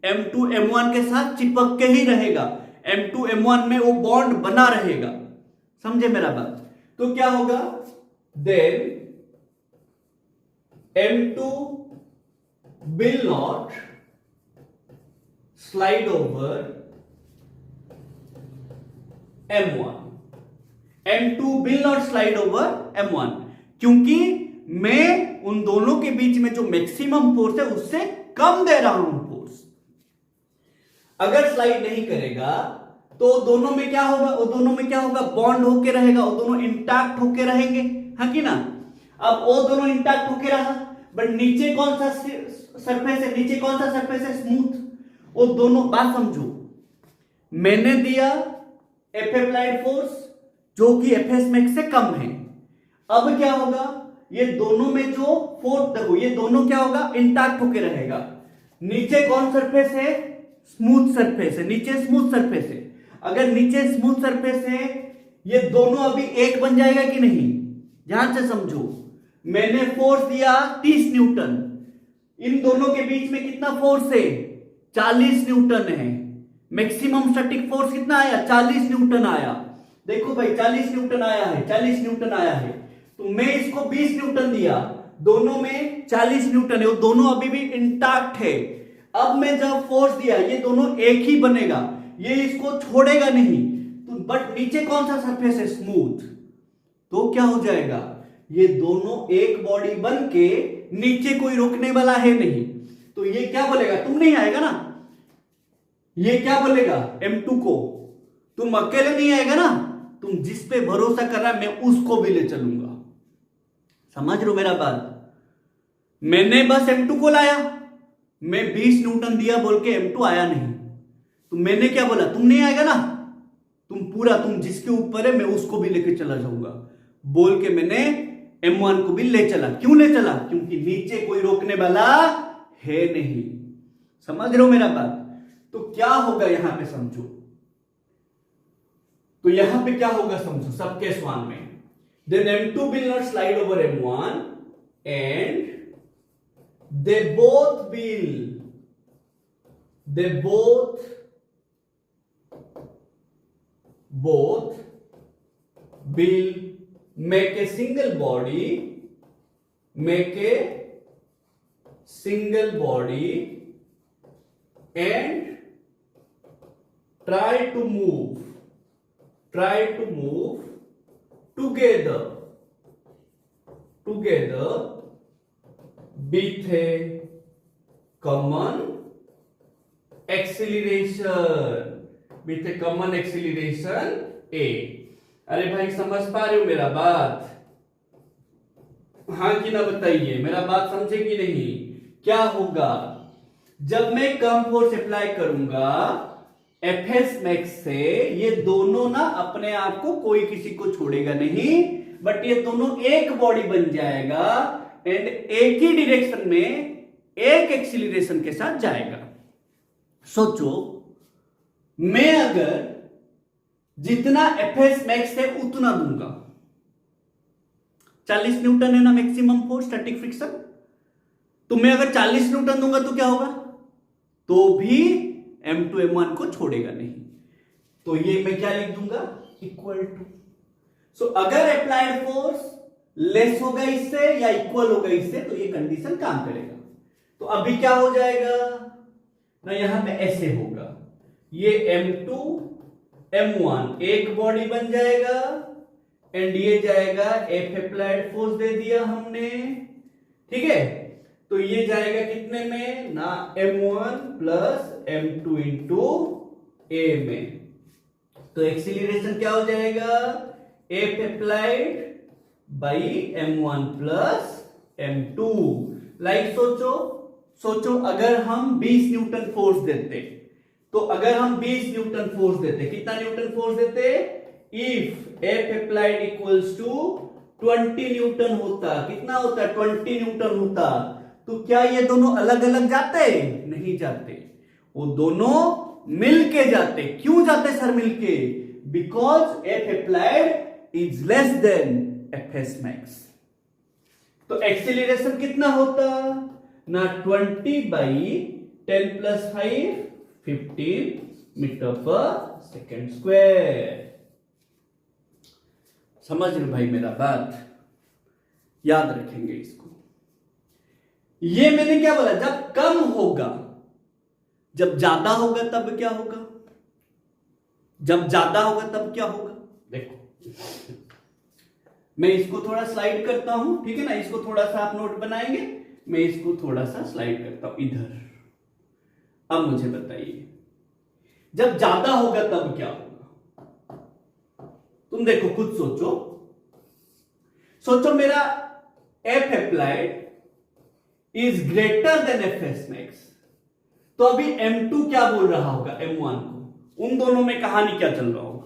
M2 M1 के साथ चिपक के ही रहेगा, M2 M1 में वो बॉन्ड बना रहेगा। समझे मेरा बात? तो क्या होगा? Then M2 will not slide over M1. M2 will not slide over M1 क्योंकि मैं उन दोनों के बीच में जो मैक्सिमम फोर्स है उससे कम दे रहा हूं फोर्स। अगर स्लाइड नहीं करेगा तो दोनों में क्या होगा? वो दोनों में क्या होगा? बॉन्ड होके रहेगा, वो दोनों इंटैक्ट होके रहेंगे, हाँ कि ना? अब वो दोनों इंटैक्ट होके रहा, बट नीचे कौन सा सरफेस है? नीचे कौन सा सरफेस है? स्मूथ। वो दोनों, बात समझो, मैंने दिया F अप्लाइड फोर्स जो कि Fs मैक्स से कम है। अब क्या होगा? ये दोनों में जो फोर्स, देखो ये दोनों क्या होगा? इंटैक्ट होके रहेगा। नीचे कौन सरफेस है? स्मूथ सरफेस है, नीचे स्मूथ सरफेस है। अगर नीचे स्मूथ सरफेस है, ये दोनों अभी एक बन जाएगा कि नहीं? ध्यान से समझो, मैंने फोर्स दिया 30 न्यूटन, इन दोनों के बीच में कितना फोर्स है? 40 न्यूटन है। मैक्सिमम स्टैटिक फोर्स कितना आया? 40 न्यूटन आया। देखो भाई 40 न्यूटन आया है, 40 न्यूटन आया है। तो मैं इसको 20 न्यूटन दिया, दोनों में 40 न्यूटन है, वो दोनों अभी भी इंटैक्ट है। अब मैं जब फोर्स दिया, ये दोनों एक ही बनेगा, ये इसको छोड़ेगा नहीं। तो बट नीचे कौन सा सरफेस है? स्मूथ। तो क्या हो जाएगा? ये दोनों एक बॉडी बन के, नीचे कोई रोकने वाला है नहीं, तो ये क्या बोलेगा? तुम नहीं आएगा ना। ये क्या बोलेगा M2 को? तुम अकेले नहीं आएगा ना, तुम जिस पे भरोसा कर रहा है मैं उसको भी ले चलूंगा। समझ रहे हो मेरा बात? मैंने बस M2 को लाया, मैं 20 न्यूटन दिया बोल के M2 आया नहीं, तो मैंने क्या बोला? तुम नहीं आएगा ना, तुम जिसके ऊपर है मैं उसको भी लेके चला जाऊंगा बोल के मैंने M1 को भी ले चला। क्यों ले चला? क्योंकि नीचे कोई रोकने वाला है नहीं। समझ रहे हो मेरा बात? तो क्या होगा यहां पे समझो, तो यहां पे क्या होगा समझो, सब केस 1 में then M2 will not slide over M1 and they both will they both will make a single body and try to move together with a common acceleration a. अरे भाई समझ पा रहे हो मेरा बात? हाँ कि ना बताइए, मेरा बात समझे कि नहीं? क्या होगा जब मैं कम फोर्स अप्लाई करूंगा एफएस मैक्स से, ये दोनों ना अपने आप को कोई किसी को छोड़ेगा नहीं, बट ये दोनों एक बॉडी बन जाएगा एंड एक ही डायरेक्शन में एक एक्सीलरेशन के साथ जाएगा. सोचो मैं अगर जितना एफएस मैक्स है उतना दूंगा, 40 न्यूटन है ना मैक्सिमम फोर्स स्टैटिक फ्रिक्शन, तो मैं अगर 40 न्यूटन दूंगा तो क्या होगा? तो भी M2 M1 को छोड़ेगा नहीं. तो ये मैं क्या लिख दूंगा? Equal to. सो अगर अप्लाइड फोर्स लेस होगा इससे या इक्वल होगा इससे, तो ये कंडीशन काम करेगा. तो अभी क्या हो जाएगा ना, यहां पे ऐसे होगा, ये M2 M1 एक बॉडी बन जाएगा एंड ये जाएगा F अप्लाइड फोर्स दे दिया हमने, ठीक है. तो ये जाएगा कितने में ना, M1 plus M2 into A में. तो एक्सीलरेशन क्या हो जाएगा? F applied by M1 plus M2. Like सोचो अगर हम 20 न्यूटन फोर्स देते, तो अगर हम 20 न्यूटन फोर्स देते, कितना न्यूटन फोर्स देते? If F applied equals to 20 newton होता, कितना होता? 20 न्यूटन होता, तो क्या ये दोनों अलग अलग जाते? नहीं जाते, वो दोनों मिलके जाते. क्यों जाते सर मिलके? Because F applied is less than Fs max. तो एक्सीलरेशन कितना होता ना, 20 बाई 10 प्लस 5 15 मीटर पर सेकेंड स्क्वायर. समझ रहे भाई मेरा बात? याद रखेंगे इसको. ये मैंने क्या बोला? जब कम होगा, जब ज्यादा होगा तब क्या होगा? जब ज्यादा होगा तब क्या होगा? देखो मैं इसको थोड़ा स्लाइड करता हूं, ठीक है ना, इसको थोड़ा सा आप नोट बनाएंगे, मैं इसको थोड़ा सा स्लाइड करता हूं इधर. अब मुझे बताइए जब ज्यादा होगा तब क्या होगा? तुम देखो खुद सोचो मेरा F applied is greater than Fs max, तो अभी M2 क्या बोल रहा होगा M1 को? उन दोनों में कहानी क्या चल रहा होगा?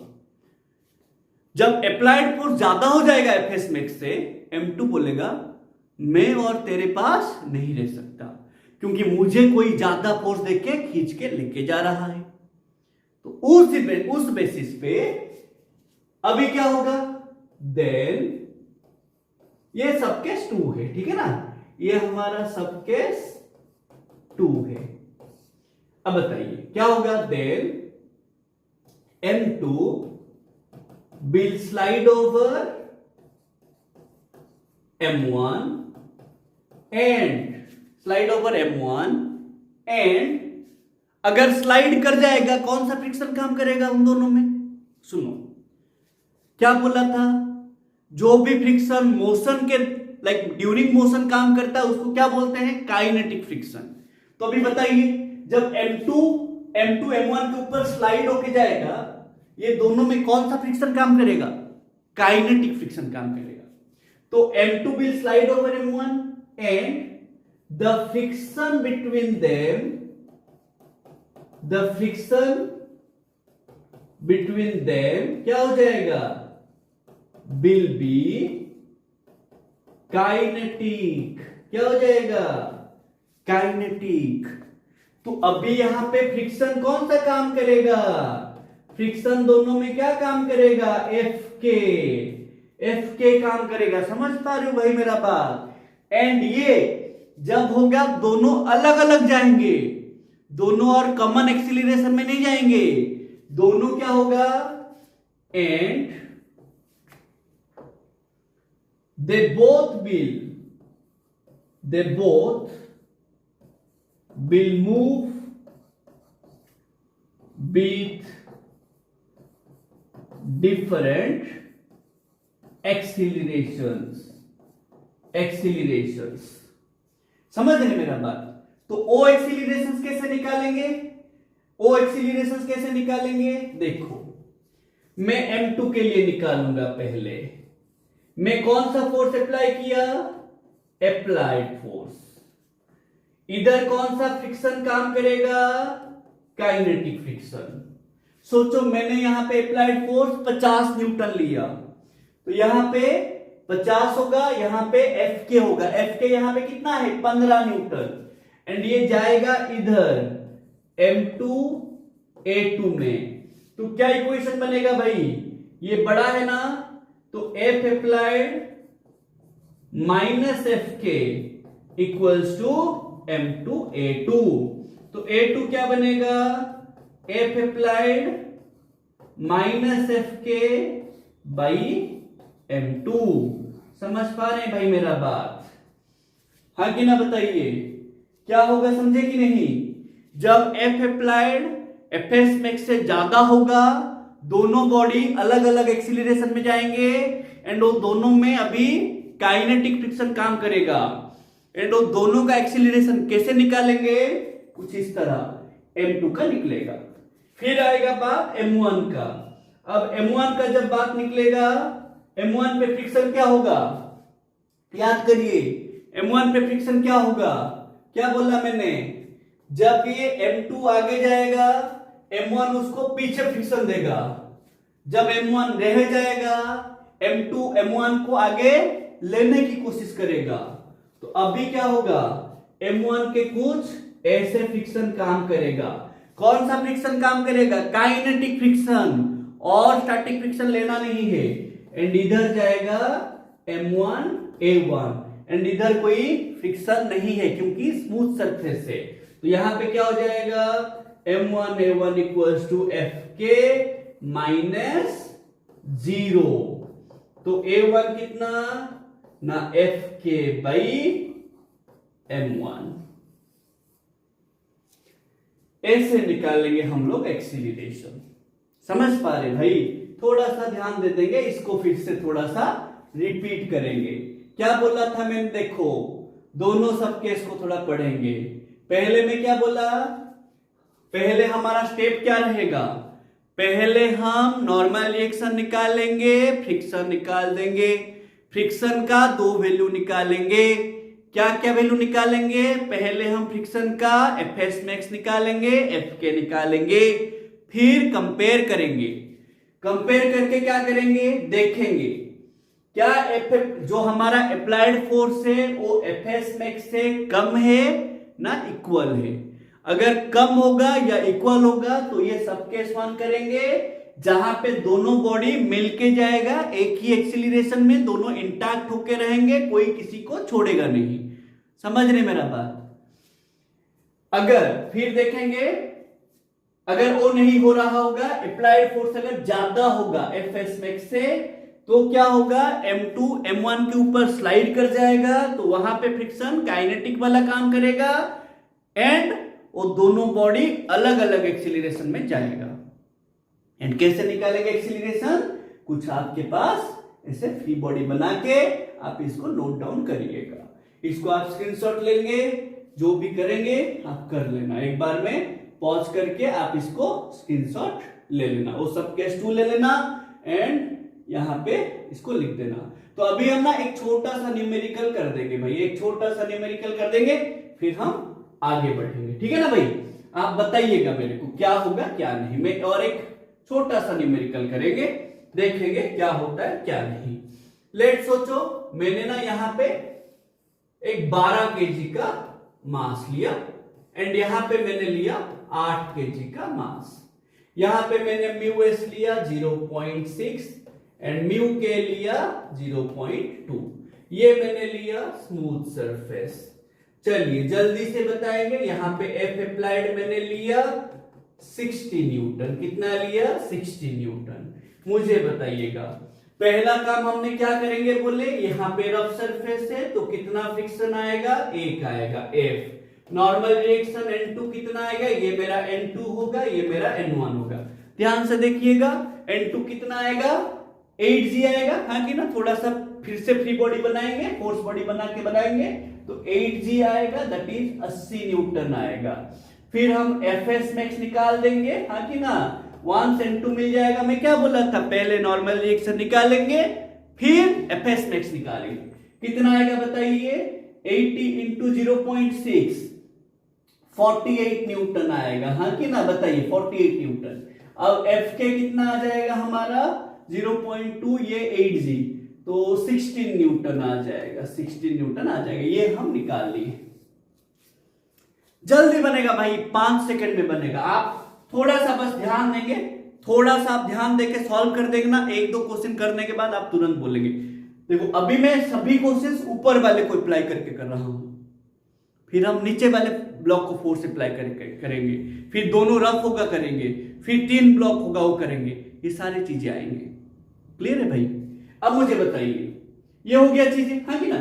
जब अप्लाइड फोर्स ज्यादा हो जाएगा Fs मैक्स से, M2 बोलेगा मैं और तेरे पास नहीं रह सकता, क्योंकि मुझे कोई ज्यादा फोर्स देके खींच के लेके जा रहा है. तो उस बेसिस पे अभी क्या होगा? देन ये सबकेस 2 है, ठीक है ना, ये हमारा सबकेस 2 है. अब बताइए क्या होगा? Then M2 will slide over M1 and अगर स्लाइड कर जाएगा, कौन सा फ्रिक्शन काम करेगा उन दोनों में? सुनो क्या बोला था, जो भी फ्रिक्शन मोशन के लाइक ड्यूरिंग मोशन काम करता है उसको क्या बोलते हैं? Kinetic friction. तो अभी बताइए जब M2 M1 के ऊपर स्लाइड होके जाएगा, ये दोनों में कौन सा फ्रिक्शन काम करेगा? काइनेटिक फ्रिक्शन काम करेगा. तो M2 will slide over M1 and the friction between them क्या हो जाएगा? will be kinetic. क्या हो जाएगा? काइनेटिक. तो अभी यहां पे फ्रिक्शन कौन सा काम करेगा? फ्रिक्शन दोनों में क्या काम करेगा? एफ के काम करेगा. समझ पा रहे हो भाई मेरा बात? एंड ये जब होगा दोनों अलग अलग जाएंगे, दोनों और कॉमन एक्सीलरेशन में नहीं जाएंगे, दोनों क्या होगा, and they both will move with different accelerations। समझ रहे मेरा बात? तो ओ एक्सीलरेशंस कैसे निकालेंगे? देखो, मैं M2 के लिए निकालूंगा। पहले मैं कौन सा फोर्स अप्लाई किया? Applied force. इधर कौन सा फ्रिक्शन काम करेगा? Kinetic friction. सोचो, मैंने यहां पे अप्लाइड फोर्स 50 न्यूटन लिया, तो यहां पे 50 होगा, यहां पे Fk होगा। Fk यहां पे कितना है? 15 न्यूटन। एंड ये जाएगा इधर M2 A2 में। तो क्या इक्वेशन बनेगा भाई? ये बड़ा है ना, तो F applied minus Fk equals to M2 A2। तो A2 क्या बनेगा? F applied minus Fk by M2। समझ पा रहे हैं भाई मेरा बात? हाँ कि ना बताइए, क्या होगा, समझे कि नहीं? जब F अप्लाइड Fs मैक्स से ज्यादा होगा, दोनों बॉडी अलग अलग एक्सीलरेशन में जाएंगे, एंड वो दोनों में अभी काइनेटिक फ्रिक्शन काम करेगा, एंड वो दोनों का एक्सीलरेशन कैसे निकालेंगे? कुछ इस तरह M2 का निकलेगा। फिर आएगा बात M1 का। अब M1 का जब बात निकलेगा, M1 पे फ्रिक्शन क्या होगा? याद करिए, M1 पे फ्रिक्शन क्या होगा? क्या बोला मैंने? जब ये M2 आगे जाएगा, M1 उसको पीछे फ्रिक्शन देगा। जब M1 रह जाएगा, M2 M1 को आगे लेने की कोशिश करेगा। तो अभी क्या होगा? M1 के कुछ ऐसे फ्रिक्शन काम करेगा। कौन सा फ्रिक्शन काम करेगा? काइनेटिक फ्रिक्शन, और स्टैटिक फ्रिक्शन लेना नहीं है। एंड इधर जाएगा M1 A1, एंड इधर कोई फ्रिक्शन नहीं है क्योंकि स्मूथ सरफेस है। तो यहां पे क्या हो जाएगा? M1 A1 equals to Fk minus 0। तो A1 कितना ना? Fk by M1। ऐसे निकालेंगे हम लोग एक्सीलरेशन। समझ पा रहे भाई? थोड़ा सा ध्यान दे देंगे, इसको फिर से थोड़ा सा रिपीट करेंगे। क्या बोला था मैंने? देखो, दोनों सब केस को थोड़ा पढ़ेंगे। पहले में क्या बोला? पहले हमारा स्टेप क्या रहेगा? पहले हम नॉर्मल रिएक्शन निकालेंगे, फ्रिक्शन निकाल देंगे। फ्रिक्शन का दो वैल्यू निकालेंगे। क्या क्या वैल्यू निकालेंगे? पहले हम फ्रिक्शन का Fs मैक्स निकालेंगे, Fk निकालेंगे, फिर कंपेयर करेंगे। कंपेयर करके क्या करेंगे? देखेंगे क्या जो हमारा अप्लाइड फोर्स है वो Fs मैक्स से कम है ना इक्वल है। अगर कम होगा या इक्वल होगा तो ये सब केस वन करेंगे, जहां पे दोनों बॉडी मिलके जाएगा एक ही एक्सीलरेशन में, दोनों इंटैक्ट होके रहेंगे, कोई किसी को छोड़ेगा नहीं। समझ रहे मेरा बात? अगर फिर देखेंगे, अगर वो नहीं हो रहा होगा, अप्लाइड फोर्स अगर ज्यादा होगा Fs मैक्स से, तो क्या होगा? M2 M1 के ऊपर स्लाइड कर जाएगा, तो वहां पे फ्रिक्शन काइनेटिक वाला काम करेगा, एंड वो दोनों बॉडी अलग अलग एक्सीलरेशन में जाएगा। एंड कैसे निकालेंगे एक्सीलरेशन? कुछ आपके पास ऐसे फ्री बॉडी बना के आप इसको नोट डाउन करिएगा। इसको आप स्क्रीनशॉट लेंगे, जो भी करेंगे आप कर लेना। एक बार में पॉज करके आप इसको स्क्रीनशॉट ले लेना, वो सब केस 2 ले लेना, एंड यहां पे इसको लिख देना। तो अभी हम ना एक छोटा सा न्यूमेरिकल कर देंगे भाई, एक छोटा सा न्यूमेरिकल कर देंगे, फिर हम आगे बढ़ेंगे। ठीक है ना भाई? आप बताइएगा मेरे को क्या होगा क्या नहीं। मैं और एक छोटा सा न्यूमेरिकल करेंगे, देखेंगे क्या होता है क्या नहीं। लेट सोचो, मैंने ना यहां पे एक 12 केजी का मास लिया, एंड यहां पे मैंने लिया 8 केजी का मास। यहां पे मैंने μs लिया 0.6 एंड μk लिया 0.2। ये मैंने लिया स्मूथ सरफेस। चलिए जल्दी से बताएंगे। यहां पे एफ अप्लाइड मैंने लिया 60 न्यूटन। कितना लिया? 60 न्यूटन। मुझे बताइएगा पहला काम हमने क्या करेंगे बोले, यहां पे रफ सरफेस है तो कितना फ्रिक्शन आएगा? 1 आएगा एफ। नॉर्मल रिएक्शन N2 कितना आएगा? ये मेरा N2 होगा, ये मेरा N1 होगा। ध्यान से देखिएगा N2 कितना आएगा? 8G आएगा, हाँ कि ना। थोड़ा सा फिर से फ्री बॉडी बनाएंगे, फोर्स बॉडी बना के बनाएंगे तो 8G आएगा, दैट इज 80 न्यूटन आएगा। फिर हम एफएस मैक्स निकाल देंगे, हाँ कि ना। 1 से N2 मिल जाएगा। मैं क्या बोला था? पहले नॉर्मल रिएक्शन निकालेंगे फिर एफएस मैक्स निकालेंगे। कितना आएगा बताइए? 80 इंटू 0.6 48 न्यूटन आएगा, हाँ कि ना। बताइए 48 न्यूटन। अब एफ के कितना आ जाएगा हमारा? 0.2, ये 8G तो 16 न्यूटन आ जाएगा। 16 न्यूटन आ जाएगा। ये हम निकाल लिए। जल्दी बनेगा भाई, 5 सेकंड में बनेगा। आप थोड़ा सा बस ध्यान देंगे, थोड़ा सा आप ध्यान देके सॉल्व कर देंगे। 1-2 क्वेश्चन करने के बाद आप तुरंत बोलेंगे। देखो अभी मैं सभी क्वेश्चंस ऊपर वाले को अप्लाई करके कर रहा हूं, फिर हम नीचे वाले ब्लॉक को फोर्स अप्लाई करके करेंगे, फिर दोनों रफ होगा करेंगे, फिर 3 ब्लॉक होगा वो करेंगे। ये सारी चीजें आएंगे। क्लियर है भाई? अब मुझे बताइए, ये हो गया चीजें, हाँ कि ना।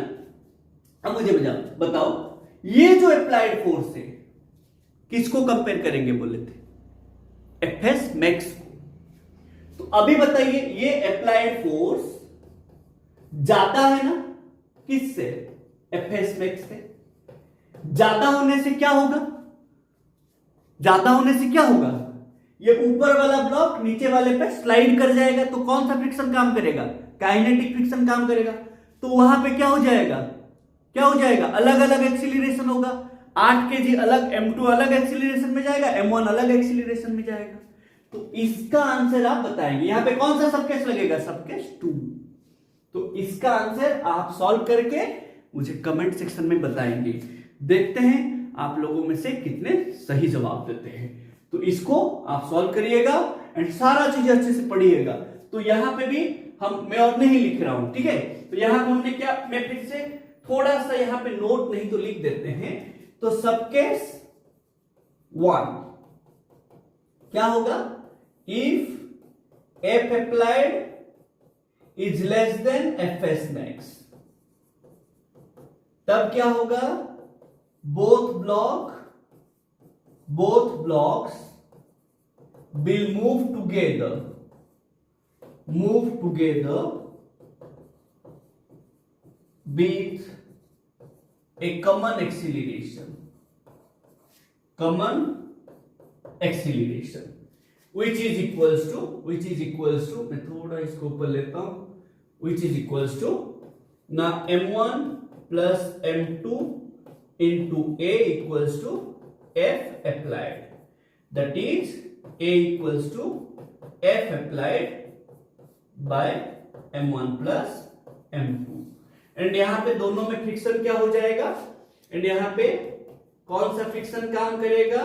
अब मुझे बताओ ये जो अप्लाइड फोर्स है किसको कंपेयर करेंगे बोले थे? एफएस मैक्स को। तो अभी बताइए ये अप्लाइड फोर्स ज्यादा है ना किससे? एफएस मैक्स से। ज्यादा होने से क्या होगा? ज्यादा होने से क्या होगा? ये ऊपर वाला ब्लॉक नीचे वाले पे स्लाइड कर जाएगा तो कौन सा फ्रिक्शन काम करेगा? काइनेटिक फ्रिक्शन काम करेगा। तो वहां पे क्या हो जाएगा? क्या हो जाएगा? अलग अलग एक्सीलरेशन होगा। 8 kg अलग, M2 अलग एक्सीलरेशन में जाएगा, M1 अलग एक्सीलरेशन में जाएगा। तो इसका आंसर आप बताएंगे। यहां पे कौन सा सबकेस लगेगा? सबकेस 2। तो इसका आंसर आप सॉल्व करके मुझे कमेंट सेक्शन में बताएंगे। देखते हैं आप लोगों में से कितने सही जवाब देते हैं। तो इसको आप सॉल्व करिएगा एंड सारा चीज अच्छे से पढ़िएगा। तो यहां पे भी मैं और नहीं लिख रहा हूं, ठीक है। तो यहां पे हमने क्या, मैं फिर से थोड़ा सा यहां पे नोट नहीं तो लिख देते हैं। तो सबकेस 1 क्या होगा? If F applied is less than FS max, तब क्या होगा? Both blocks will move together with a common acceleration which is equals to मैं थोड़ा इसको ऊपर लेता हूं, which is equals to ना m1 plus m2 into a equals to f applied, that is a equals to f applied by m1 plus m2। And यहां पे दोनों में फ्रिक्शन क्या हो जाएगा? एंड यहां पे कौन सा फ्रिक्शन काम करेगा?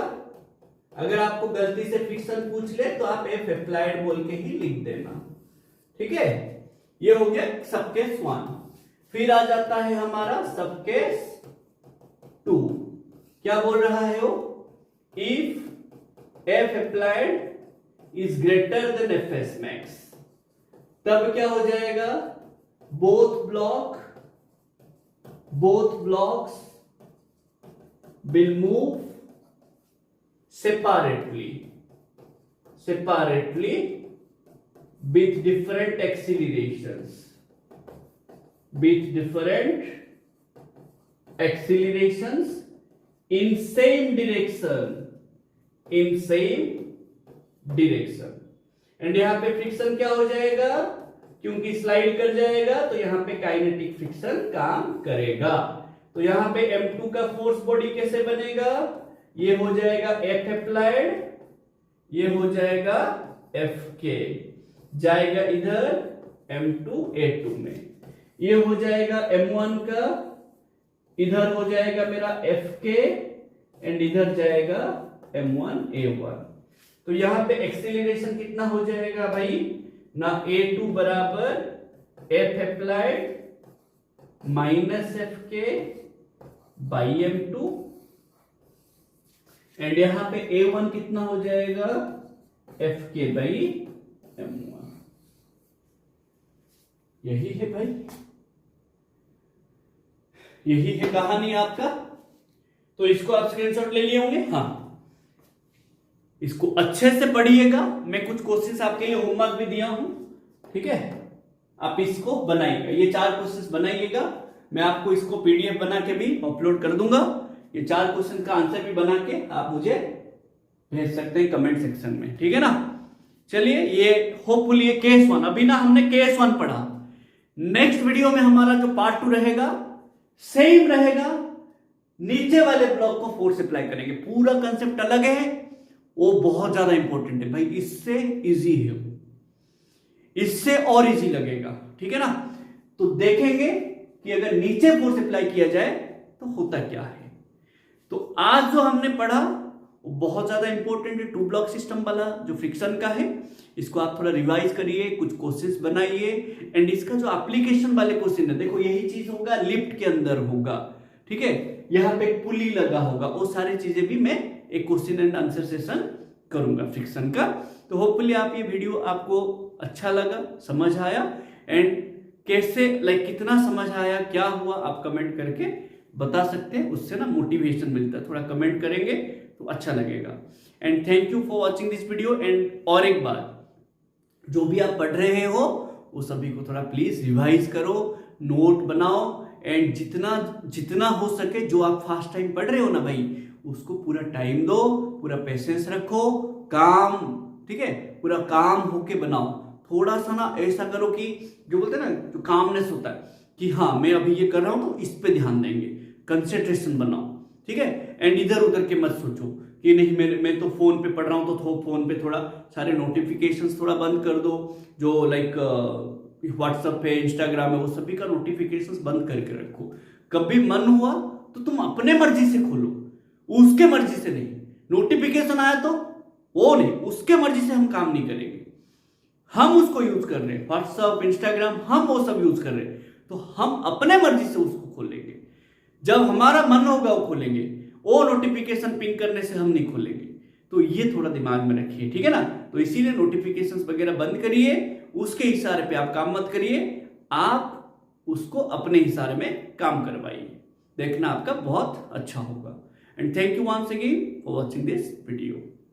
अगर आपको गलती से फ्रिक्शन पूछ ले तो आप एफ अप्लाइड बोल के ही लिख देना, ठीक है। ये हो गया सबकेस 1। फिर आ जाता है हमारा सबकेस 2। क्या बोल रहा है वो? If F applied is greater than FS max, तब क्या हो जाएगा? Both blocks will move separately with different accelerations in same direction। And यहां पे फ्रिक्शन क्या हो जाएगा? क्योंकि स्लाइड कर जाएगा तो यहां पे काइनेटिक फ्रिक्शन काम करेगा। तो यहां पे M2 का फोर्स बॉडी कैसे बनेगा? ये हो जाएगा F अप्लाइड, ये हो जाएगा FK, जाएगा इधर M2 A2 में, ये हो जाएगा M1 का, इधर हो जाएगा मेरा FK एंड इधर जाएगा M1 A1। तो यहां पे एक्सीलरेशन कितना हो जाएगा भाई? ना A2 बराबर F applied minus FK by M2 and यहां पे A1 कितना हो जाएगा, FK बाई M1। यही है भाई, यही है कहानी आपका। तो इसको आप स्क्रीनशॉट ले लिए होंगे। हाँ, इसको अच्छे से पढ़िएगा, मैं कुछ क्वेश्चंस आपके लिए होमवर्क भी दिया हूं, ठीक है, आप इसको बनाइएगा, ये 4 क्वेश्चंस बनाइएगा। मैं आपको इसको PDF बना के भी अपलोड कर दूंगा। ये 4 क्वेश्चन का आंसर भी बना के आप मुझे भेज सकते हैं कमेंट सेक्शन में, ठीक है ना। चलिए, ये होपफुली ये केस 1, अभी ना हमने केस 1 पढ़ा। नेक्स्ट वीडियो में हमारा जो पार्ट 2 रहेगा सेम रहेगा, नीचे वाले ब्लॉक को फोर्स अप्लाई करेंगे, पूरा कंसेप्ट अलग है, वो बहुत ज्यादा इंपॉर्टेंट है भाई, इससे इजी है, इससे और इजी लगेगा, ठीक है ना। तो देखेंगे कि अगर नीचे फोर्स अप्लाई किया जाए तो होता क्या है। तो आज जो हमने पढ़ा वो बहुत ज्यादा इंपॉर्टेंट है, 2 ब्लॉक सिस्टम वाला जो फ्रिक्शन का है, इसको आप थोड़ा रिवाइज करिए, कुछ क्वेश्चंस बनाइए, एंड इसका जो एप्लीकेशन वाले क्वेश्चन है, देखो यही चीज होगा, लिफ्ट के अंदर होगा, ठीक है, यहाँ पे एक पुली लगा होगा, वो सारी चीजें भी मैं एक क्वेश्चन एंड आंसर सेशन करूंगा फ्रिक्शन का। तो होपफुली आप ये वीडियो आपको अच्छा लगा, समझ आया, एंड कैसे कितना समझ आया, क्या हुआ, आप कमेंट करके बता सकते हैं, उससे ना मोटिवेशन मिलता है, थोड़ा कमेंट करेंगे तो अच्छा लगेगा। And thank you for watching this video. And और एक बात, जो भी आप पढ़ रहे हो वो सभी को थोड़ा प्लीज रिवाइज करो, नोट बनाओ, एंड जितना हो सके जो आप फर्स्ट टाइम पढ़ रहे हो ना भाई, उसको पूरा टाइम दो, पूरा पेशेंस रखो, काम, ठीक है, पूरा काम होके बनाओ। थोड़ा सा ना ऐसा करो कि जो बोलते हैं ना, जो कामनेस होता है कि हाँ मैं अभी ये कर रहा हूं तो इस पे ध्यान देंगे, कंसेंट्रेशन बनाओ, ठीक है। एंड इधर उधर के मत सोचो कि नहीं मैं तो फोन पे पढ़ रहा हूं तो फोन पे थोड़ा सारे नोटिफिकेशंस थोड़ा बंद कर दो, जो व्हाट्सएप है, इंस्टाग्राम है, वो सभी का नोटिफिकेशंस बंद करके रखो। कभी मन हुआ तो तुम अपने मर्जी से खोलो, उसके मर्जी से नहीं। नोटिफिकेशन आया तो वो नहीं, उसके मर्जी से हम काम नहीं करेंगे। हम उसको यूज कर रहे हैं, व्हाट्सएप, इंस्टाग्राम, हम वो सब यूज कर रहे हैं, तो हम अपने मर्जी से उसको खोलेंगे। जब हमारा मन होगा वो खोलेंगे, वो नोटिफिकेशन पिंग करने से हम नहीं खोलेंगे। तो ये थोड़ा दिमाग में रखिए, ठीक है ना। तो इसीलिए नोटिफिकेशंस वगैरह बंद करिए, उसके इशारे पे आप काम मत करिए, आप उसको अपने इशारे में काम करवाइए, देखना आपका बहुत अच्छा होगा। And thank you once again for watching this video.